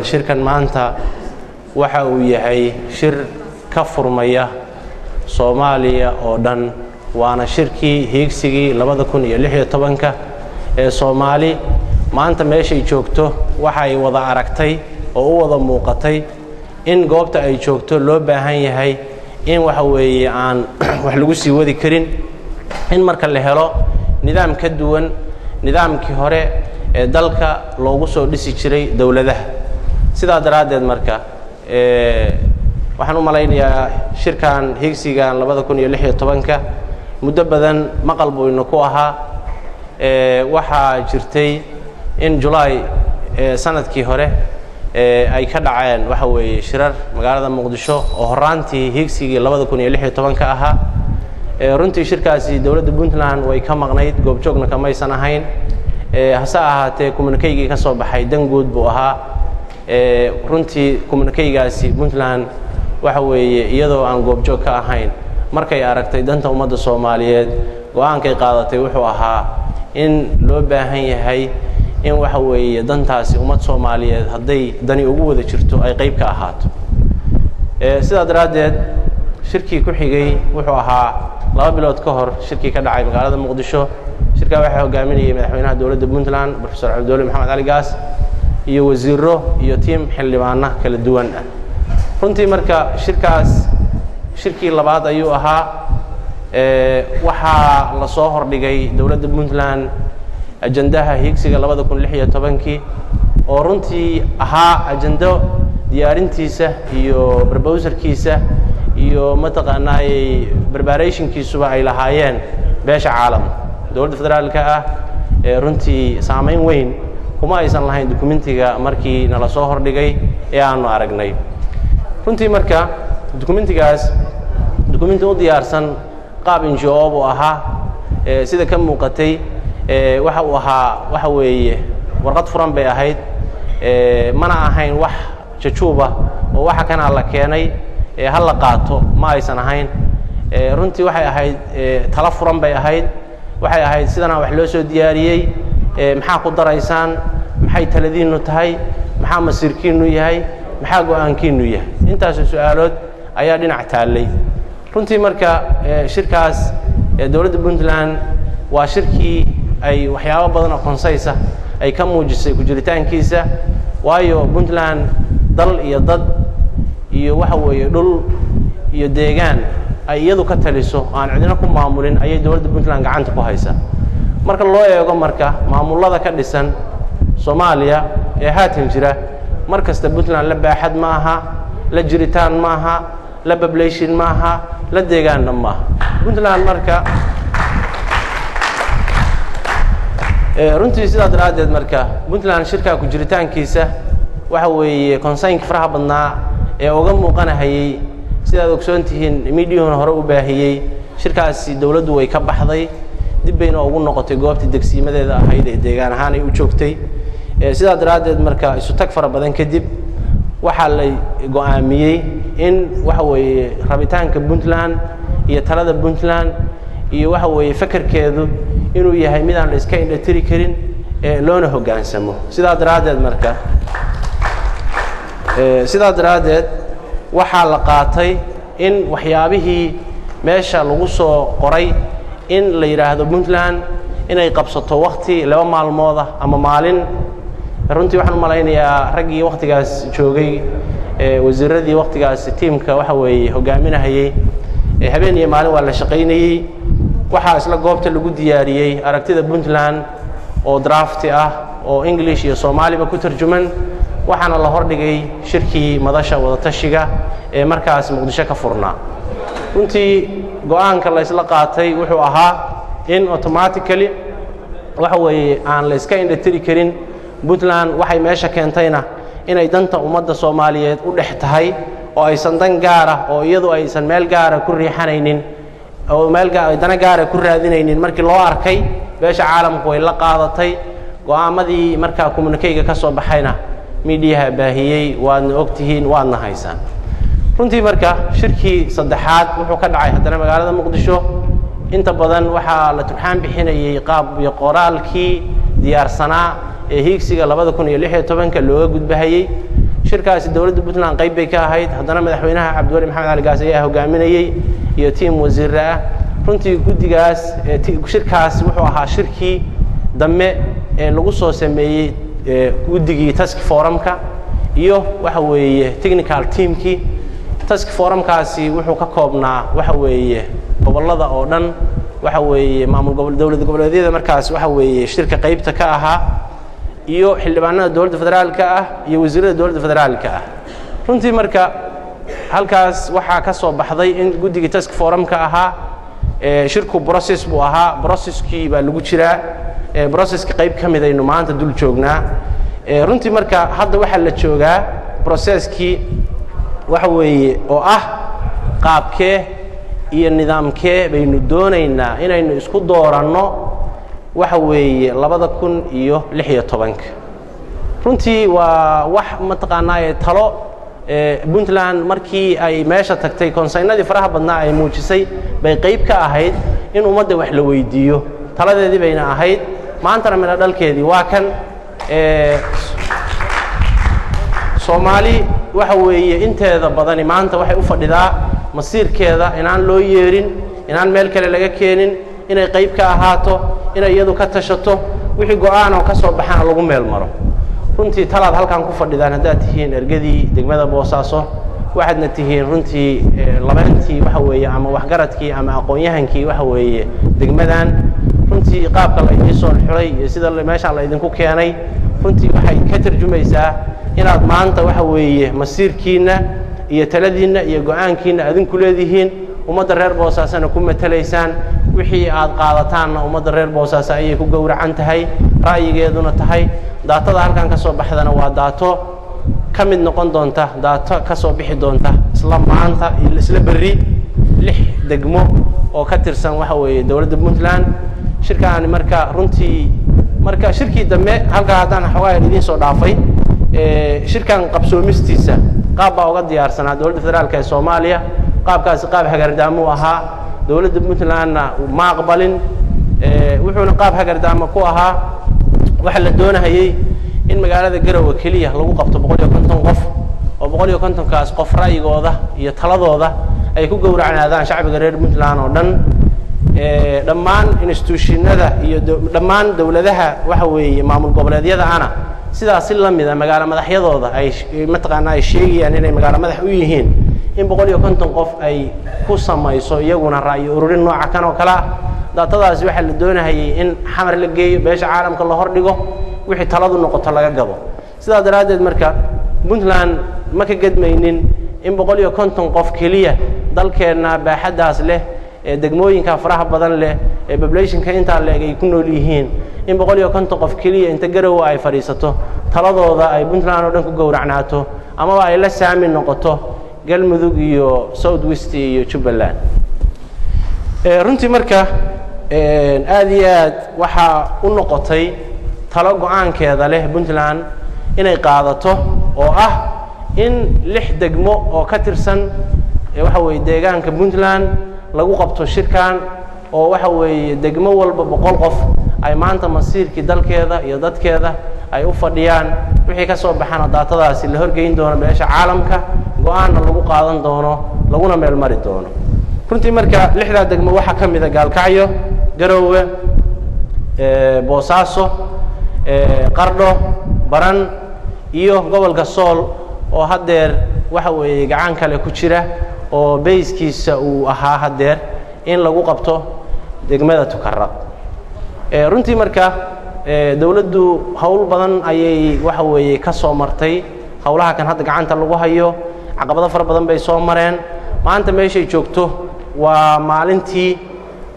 shirkan maanta waxa uu yahay shir ka furmaya Soomaaliya oo dhan waana shirkii hiigsigii 2016 ee Soomaali maanta meesha ay joogto waxa ay wada aragtay oo u wada muuqatay in goobta ay joogto loo baahan yahay in waxa weeye aan wax lagu sii wadi karin in marka la helo nidaam ka duwan nidaamkii hore ee dalka loogu soo dhisi jiray dawladaha sidaa daraadeed marka waxaan u malaynayaa shirkan hiigsigan 2016 muddo badan maqal buu inoo ku ahaa waxa jirtay in July sanadkii hore ay ka dhaceen waxa weeye shirar magaalada Muqdisho oo horaantii hiigsigii 2016 ahaa runtii shirkaasi dawladda Puntland way ka maqnayd goobjoogna kama aysan ahayn hase ahaatee communique ka soo baxay dangood buu ahaa runtii communique-gaasi Puntland waxa weeye iyadoo aan goobjoog ka ahayn markay aragtay danta ummadda Soomaaliyeed go'aankay qaadatay wuxuu ahaa in loo baahan yahay in waxa weeye dantaasi ummad Soomaaliyeed haday dani ugu wada jirto ay qayb ka ahaato sidaa daraadeed shirkii ku xigay wuxuu ahaa 2 bilood ka hor shirkii ka dhacay magaalada Muqdisho shirka waxa hogaaminayay madaxweynaha dawladda Puntland Professor Cabdulle Maxamed Ali Gaas iyo wasiiro iyo team xildhibaano kala duwan ah runtii marka shirkii labaad ayuu ahaa waxa la soo hordhigay dawladda Puntland ajandaha hiigsiga 2016 oo runtii ahaa ajando diyaarintiisa iyo proposalkiisa iyo mataqaanaayay preparationkiisuba ay lahaayeen beesha caalamka dawladda federaalka ah runtii saameyn weyn kuma aysan lahayn dokumentiga markii nala soo hordhigay ee aanu aragnay runtii marka dokumenti u diyaarsan qaab NGO oo ahaa sida ka muuqatay waxa uu ahaa waxa weeye warqad furan bay ahayd mana ahayn wax jajuuba oo waxa kana la keenay hal la qaato ma aysan ahayn runtii waxay ahayd tala furan bay ahayd waxay ahayd sidana wax loo soo diyaariyay maxaa ku daraysaan maxay taladiinu tahay maxaa masiirkiinu yahay maxaa go'aankiinu yahay intaas su'aalood ayaa dhinac taalay runtii marka shirkaas dawladda Puntland waa shirkii ay waxyaabo badan oo konsaysa ay ka muujisay ku jiritaankiisa waayo Puntland dal iyo dad iyo waxa weeye dhul iyo deegaan ay iyadu ka taliso aan cidina ku maamulin ayay dawladda Puntland gacanta ku haysaa marka loo eego marka maamulada ka dhisan Soomaaliya ee haatan jira markasta Puntland la baaxad ma aha la jiritaan ma aha la population ma aha la deegaan ma aha Puntland marka runtii sidaa daraadeed marka Puntland shirka ku jiritaankiisa waxa weeye concern faraha badnaa ee uga muuqanayay sidaad ogsoontihiin media-hona hore u baahiyay shirkaasi dawladdu way ka baxday dib bayna ugu noqotay goobtii degsiimadeeda ahayd ee deegaan ahaan ay u joogtay sidaa daraadeed marka isu tag fara badan kadib waxa la go'aamiyay in waxa weeye rabitaanka Puntland iyo talada Puntland iyo waxa weeye fikirkeedu inuu yahay mid aan la iska indhatiri karin loona hogaansamo sidaa daraadeed waxa la qaatay in waxyaabihii meesha lagu soo qoray in la yiraahdo Puntland inay qabsato waqti 2 maalmood ama maalin runtii waxaan malaynayaa raggii waqtigaas joogay wasiiradii waqtigaas teamka waxa weeye hogaaminayay habeen iyo maalin waa la shaqeynayay waxa isla goobta lagu diyaariyay aragtida Puntland oo draft ah oo English iyo Soomaaliba ku tarjuman waxaana la hordhigay shirkii madasha wada tashiga ee markaas Muqdisho ka furnaa runtii go'aanka la isla qaatay wuxuu ahaa in automatically waxa weeye aan la iska indhatiri karin Puntland waxay meesha keentayna inay danta ummadda Soomaaliyeed u dhex tahay oo aysan dan gaar ah oo iyadu aysan meel gaar ah ku riixanaynin oo meel gaar ah dana gaar ah ku raadinaynin markii loo arkay beesha caalamku way la qaadatay go'aamadii marka communique ka soo baxayna media baahiyay waadna ogtihiin waadna haysaan runtii marka shirkii saddexaad wuxuu ka dhacay haddana magaalada Muqdisho inta badan waxa la turxaan bixinayay qaab iyo qoraalkii diyaarsanaa hiigsiga 2016 looga gudbahayay shirkaasi dawladda Puntland qayb bay ka ahayd haddana madaxweynaha Cabdiwali Maxamed Cali Gaas ayaa hogaaminayay iyo tiim wasiir ah runtii guddigaas shirkaas wuxuu ahaa shirkii dambe ee lagu soo sameeyay guddigii task forumka iyo waxa weeye technical teamkii task forumkaasi wuxuu ka koobnaa waxa weeye gobolada oo dhan waxa weeye maamul dawladda goboleedyada markaas waxa weeye shirka qaybta ka ahaa iyo xildhibaanada dawladda federaalka ah iyo wasiirada dawladda federaalka ah runtii marka halkaas waxa ka soo baxday in guddiga task forumka ahaa shirku process buu ahaa processkii baa lagu jiraa processka qayb ka mid aynu maanta dul joognaa runtii marka hadda waxa la joogaa processkii waxa weeye oo ah qaabkee iyo nidaamkee baynu doonaynaa inaynu isku dooranno waxa weeye 2016 runtii waa wax mataqaanaa talo Puntland markii ay meesha tagtay konseynadii faraha badnaa ay muujisay bay qayb ka ahayd in ummadda wax la weydiiyo taladeedii bayna ahayd maantana mid dhalkeedii waa kan Soomaali waxa weeye inteeda badani maanta waxay u fadhidaa masiirkeeda inaan loo yeerin inaan meel kale laga keenin inay qayb ka ahaato inay iyadu ka tashato wixii go'aan oo ka soo baxana lagu meel maro runtii talaad halkan ku fadhidaan haddaad tihiin ergadii degmada Boosaaso waxaadna tihiin runtii labaantii waxa weeye ama waxgaradkii ama aqoon-yahankii waxa weeye degmadan runtii qaabka la idin soo xulay iyo sida meesha la idinku keenay runtii waxay ka tarjumaysaa inaad maanta waxa weeye masiirkiina iyo taladiina iyo go'aankiina adinku leedihiin ummadda reer Boosaasana ku matalaysaan wixii aad qaadataanna ummadda reer Boosaaso ayay ku gowracan tahay ra'yigeeduna tahay daatada halkan ka soo baxdana waa daato ka mid noqon doonta daato ka soo bixi doonta isla maanta isla berri 6 degmo oo ka tirsan waxa weeye dawladda Puntland shirkaan marka runtii marka shirkii dambe halka hadaan xawaaye idin soo dhaafay shirkan qabsoomistiisa qaab baa uga diyaarsanaa dawladda federaalka ee Soomaaliya qaabkaasi qaab hagardaamo ahaa dawladda Puntlandna ma aqbalin wuxuuna qaab hagardaamo ku ahaa waxa la doonayay in magaalada Garowe kaliya lagu qabto 150 qof oo 150 kaas qof raayigooda iyo taladooda ay ku gowracnaadaan shacbiga reer Puntland oo dhan dhammaan institutionada iyo dhammaan dawladaha waxa weeye maamul goboleedyada ana sidaas la mid ah magaalo madaxyadooda ay mataqaanaa ay sheegayaan inay magaalo madax u yihiin in 150 qof ay ku samayso iyaguna ra'yi ururin nooca kan oo kala daatadaas waxa la doonayay in xamar la geeyo beesha caalamka la hordhigo wixii taladu noqoto laga gabo sidaa daraadeed marka Puntland ma ka gadmaynin in 150 qof kaliya dalkeena baaxadaas leh ee degmooyinka faraha badan leh ee population-ka inta leeg ay ku nool yihiin in 150 qof kaliya inta Garowe ay fariisato taladooda ay Puntland oo dhan ku gowracnaato ama ay la saamin noqoto Galmudug iyo South West iyo Jubaland runtii marka aad iyo aad waxa u noqotay talo go'aankeeda leh Puntland inay qaadato oo ah in 6 degmo oo ka tirsan waxa weeye deegaanka Puntland lagu qabto shirkan oo waxa weeye degmo walba 100 qof ay maanta masiirkii dalkeeda iyo dadkeeda ay u fadhiyaan wixii ka soo baxana daatadaasi la horgeyn doono beesha caalamka go'aanna lagu qaadan doono laguna meel mari doono runtii marka 6 degmo waxa ka mid ah Gaalkacyo Garowe Boosaaso Qardho Baran iyo gobolka Sool oo hadeer waxa weeye gacan kale ku jira oo bayskiisa uu ahaa hadeer in lagu qabto degmada Tukarraq runtii marka dawladdu hawl badan ayay waxa weeye ka soo martay hawlaha kan hadda gacanta lagu hayo caqabado fara badan bay soo mareen maanta meeshay joogto waa maalintii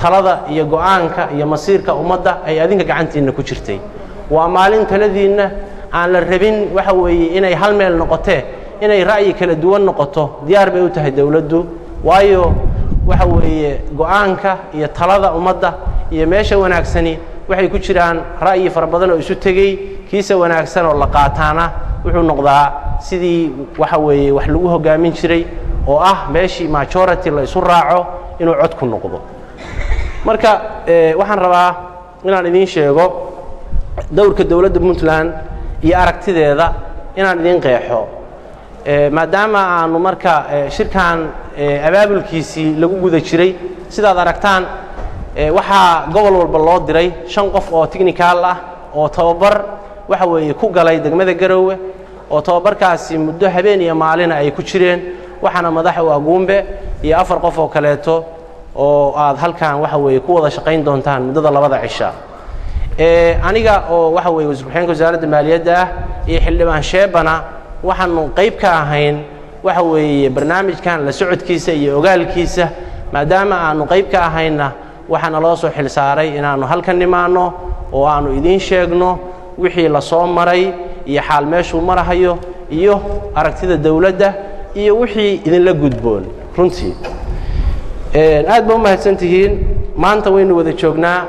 talada iyo go'aanka iyo masiirka ummadda ay adinka gacantiina ku jirtay waa maalin taladiina aan la rabin waxa weeye inay hal meel noqotee inay ra'yi kala duwan noqoto diyaar bay u tahay dawladdu waayo waxa weeye go'aanka iyo talada ummadda iyo meesha wanaagsani waxay ku jiraan ra'yi fara badan oo isu tagay kiisa wanaagsan oo la qaataana wuxuu noqdaa sidii waxa weeye wax lagu hogaamin jiray oo ah meeshii majority la isu raaco inuu cod ku noqdo marka waxaan rabaa inaan idin sheego dowrka dawladda Puntland iyo aragtideeda inaan idin qeexo maadaama aanu marka shirkan abaabulkiisii lagu guda jiray sidaad aragtaan waxaa gobol walba loo diray 5 qof oo technical ah oo tababar waxa weeye ku galay degmada Garowe oo tababarkaasi muddo habeen iyo maalin ay ku jireen waxaana madax u Agumbe iyo 4 qof oo kaleeto oo aad halkaan waxa weeye ku wada shaqayn doontaan muddada 2 cisho aniga oo waxa weeye wasiirka wasaaradda maaliyadda iyo xildhibaan Sheebana waxaanu qayb ka ahayn waxa weeye barnaamijkan la socodkiisa iyo ogaalkiisa maadaama aanu qayb ka ahayna waxaana loo soo xil saaray inaanu halkan nimaano oo aanu idin sheegno wixii la soo maray iyo xaal meeshuu marahayo iyo aragtida dawladda iyo wixii idin la gudboon runtii aad baa mahadsantihiin maanta waynu wada joognaa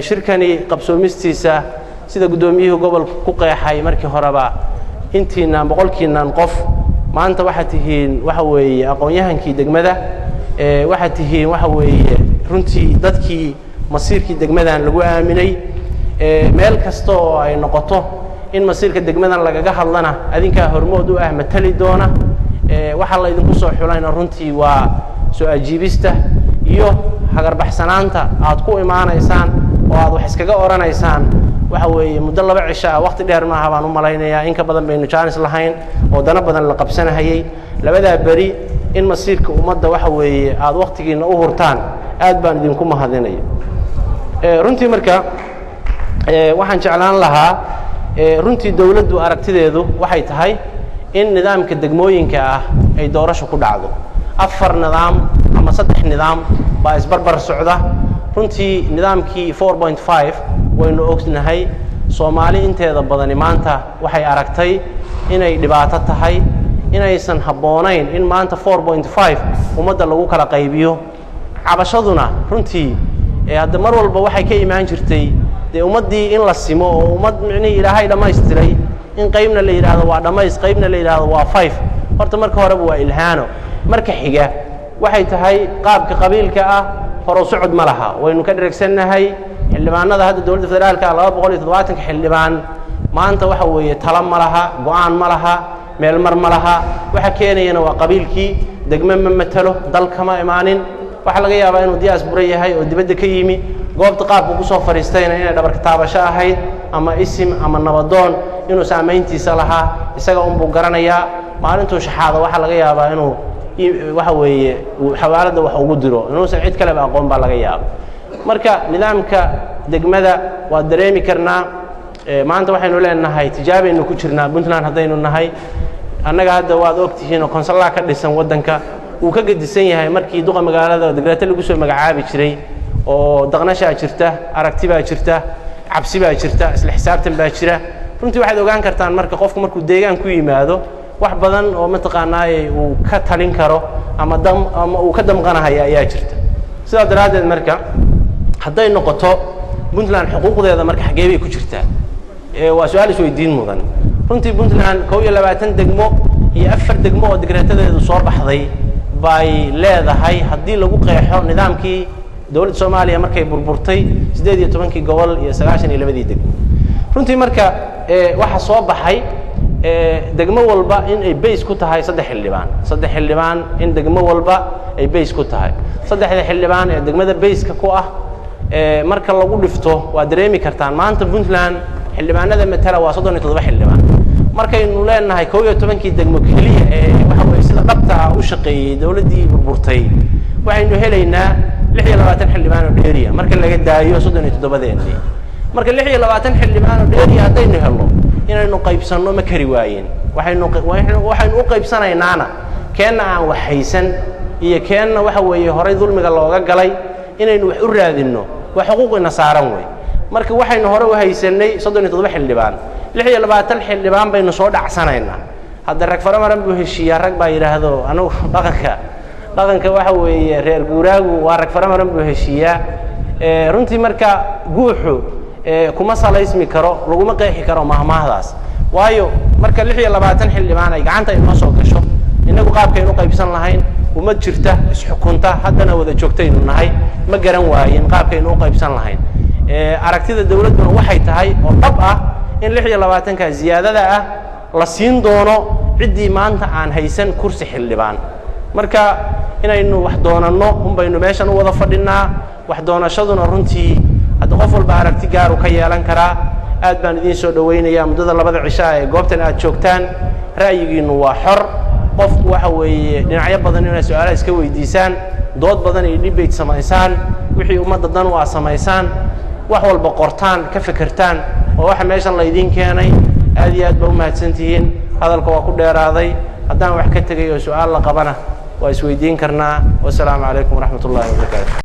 shirkani qabsoomistiisa sida gudoomiyuhu gobolka ku qeexay markii horeba intiina boqolkiinan qof maanta waxa tihiin waxa weeye aqoon-yahankii degmada waxa tihiin waxa weeye runtii dadkii masiirkii degmadan lagu aaminay meel kasta oo ay noqoto in masiirka degmadan lagaga hadlana adinka hormood u ah matali doona waxa la idinku soo xulayna runtii waa soo ajiibista iyo hagarbaxsanaanta aad ku imaanaysaan oo aad wax iskaga oranaysaan waxa weeye muddo 2 cisho ah waqti dheer ma aha baan u malaynayaa in ka badan baynu chance lahayn oo dana badan la qabsanahayay labada bari in masiirka ummadda waxa weeye aad waqtigiina u hurtaan aad baan idinku mahadinayo runtii marka waxaan jeclaan lahaa runtii dawladdu aragtideedu waxay tahay in nidaamka degmooyinka ah ay doorasho ku dhacdo 4 nidaam ama 3 nidaam baa isbarbar socda runtii nidaamkii 4.5 waynu ognahay Soomaali inteeda badani maanta waxay aragtay inay dhibaato tahay inaysan haboonayn in maanta 4.5 ummadda lagu kala qaybiyo cabashaduna runtii hadda mar walba waxay ka imaan jirtay ummadii in la simo oo ummad micnii Ilaahay dhameystiray in qaybna la yiraahdo waa dhameys qaybna la yiraahdo waa 5 horta marka hore waa ilhaano marka xiga waxay tahay qaabka qabiilka ah hor u socod ma laha waynu ka dhareegsanahay xildhibaanada hadda dawladda federaalka 270 xildhibaan maanta waxa weeye tala ma laha go'aan ma laha meel mar ma laha waxa keenayna waa qabiilkii degmo ma matalo dalka ma imaanin waxa laga yaabaa inuu diyaas buray yahay oo dibadda ka yimi goobta qaabku ku soo fariistayna inay dhabarka taabasho ahayd ama isim ama nabadoon inuu saameyntiisa lahaa isaga buu garanayaa maalintuu shaxaada waxa laga yaabaa inuu waxa weeye xawaalada wax ugu diro inuusan cid kale aqoon baa laga yaabaa marka nidaamka degmada waa dareemi karnaa maanta waxaynu leenahay tijaabaynu ku jirnaa Puntland hadaynu nahay annaga hadda waad ogtihiin oo konsalaa ka dhisan wadanka uu ka gedisan yahay markii duqa magaalada degreeta lagu soo magacaabi jiray oo daqnasha jirta aragti baa jirta cabsi baa jirta isla xisaabtan baa jira runtii waxaad ogaan kartaan marka qofku markuu deegaan ku yimaado wax badan oo mataqaanaa uu ka talin karo ama uu ka damqanahay ayaa jirta sidaa daraadeed marka hadday noqoto Puntland xuquuqdeeda marka xagee bay ku jirtaa waa su'aal isweydiin mudan runtii Puntland 22 degmo iyo 4 degmo oo degreetadeedu soo baxday bay leedahay haddii lagu qeexo nidaamkii dawladda Soomaaliya markay burburtay 18 gobol iyo 92 degmo runtii marka waxa soo baxay degmo walba in ay base ku tahay 3 xildhibaan in degmo walba ay base ku tahay 3 xildhibaan ee degmada base-ka ku ah marka lagu dhifto waa dareemi kartaan maanta Puntland xildhibaanada matala waa 37 xildhibaan markaynu leenahay 12 degmo kaliya waxa weeye sida dhabta u shaqeeyay dawladdii burburtay waxaynu helaynaa 26 xildhibaan oo dheeriya marka laga daayo 37 marka 26 xildhibaan oo dheeriya hadaynu helno inaynu qaybsanno ma kari waayeen waxaynu u qaybsanaynaana keenna aan waxaysan iyo keenna waxa weeye horay dulmiga looga galay inaynu wax u raadinno wax xuquuqina saaran way marka waxaynu hore u haysanay 37 xildhibaan 26 xildhibaan baynu soo dhacsanaynaa hadda rag faramaran buu heshiiyaa rag baa yiraahdo anagu dhaqanka waxa weeye reer guuraagu waa rag faramaran buu heshiiyaa runtii marka guuxu kuma salaysmi karo laguma qeexi karo mahmaahdaas waayo marka 26 xildhibaan ay gacanta inoo soo gasho inagu qaabkaynu qaybsan lahayn uma jirta isxukunta haddana wada joogtaynu nahay ma garan waayeen qaabkaynu u qaybsan lahayn aragtida dawladuna waxay tahay oo dhab ah in 26 ka ziyaadada ah la siin doono ciddii maanta aan haysan kursi xildhibaan marka inaynu wax doonanno baynu meeshan u wada fadhinaa wax doonashaduna runtii hadda qof walba aragti gaar u ka yeelan karaa aad baan idin soo dhaweynayaa muddada 2 cisho ee goobtan aad joogtaan ra'yigiinu waa xor qofku waxa weeye dhinacyo badan inay su'aalaha iska weydiisaan dood badan iyo debate samaysaan wixii ummadda dan u samaysaan wax walba qortaan ka fikirtaan oo waxa meeshan la idin keenay aad iyo aad ba u mahadsantihiin hadalka waa ku dheeraaday haddaan wax ka tagay oo su'aal la qabana waa isweydiin karnaa wassalaamu calaykum waraxmatullaahi wabarakaatuh